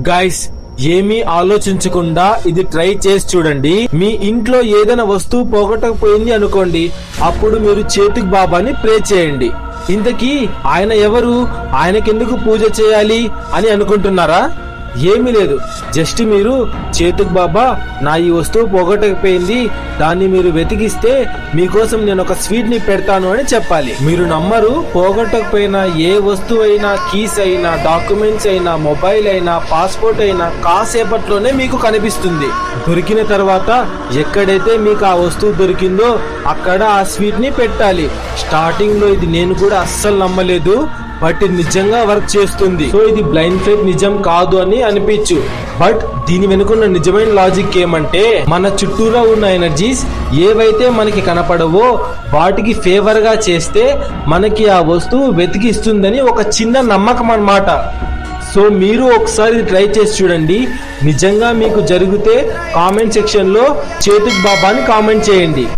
Guys, ఏమీ ఆలోచించకుండా ఇది ట్రై చేసి చూడండి. మీ ఇంట్లో ఏదైనా వస్తువు పోగొట్టకపోయింది అనుకోండి, అప్పుడు మీరు చేతుక్ బాబాని ప్రే చేయండి. ఇంతకీ ఆయన ఎవరు, ఆయనకెందుకు పూజ చేయాలి అని అనుకుంటున్నారా? ఏమీ లేదు, జస్ట్ మీరు చేతుక్ బాబా, నా ఈ వస్తువు పోగొట్టకపోయింది, దాన్ని మీరు వెతికిస్తే మీకోసం నేను ఒక స్వీట్ ని పెడతాను అని చెప్పాలి. మీరు నమ్మరు, పోగొట్టకపోయినా ఏ వస్తువు అయినా, కీస్ అయినా, డాక్యుమెంట్స్ అయినా, మొబైల్ అయినా, పాస్పోర్ట్ అయినా కాసేపట్లోనే మీకు కనిపిస్తుంది. దొరికిన తర్వాత ఎక్కడైతే మీకు ఆ వస్తువు దొరికిందో అక్కడ ఆ స్వీట్ ని పెట్టాలి. స్టార్టింగ్ లో ఇది నేను కూడా అస్సలు నమ్మలేదు, బట్ ఇది నిజంగా వర్క్ చేస్తుంది. సో ఇది బ్లైండ్ ఫెయిత్ నిజం కాదు అని అనిపించు, బట్ దీని వెనుకున్న నిజమైన లాజిక్ ఏమంటే, మన చుట్టూరా ఉన్న ఎనర్జీస్ ఏవైతే మనకి కనపడవో వాటికి ఫేవర్ గా చేస్తే మనకి ఆ వస్తువు వెతికిస్తుందని ఒక చిన్న నమ్మకం అన్నమాట. సో మీరు ఒకసారి ట్రై చేసి చూడండి. నిజంగా మీకు జరిగితే కామెంట్ సెక్షన్ లో చేతుక్ బాబాని కామెంట్ చేయండి.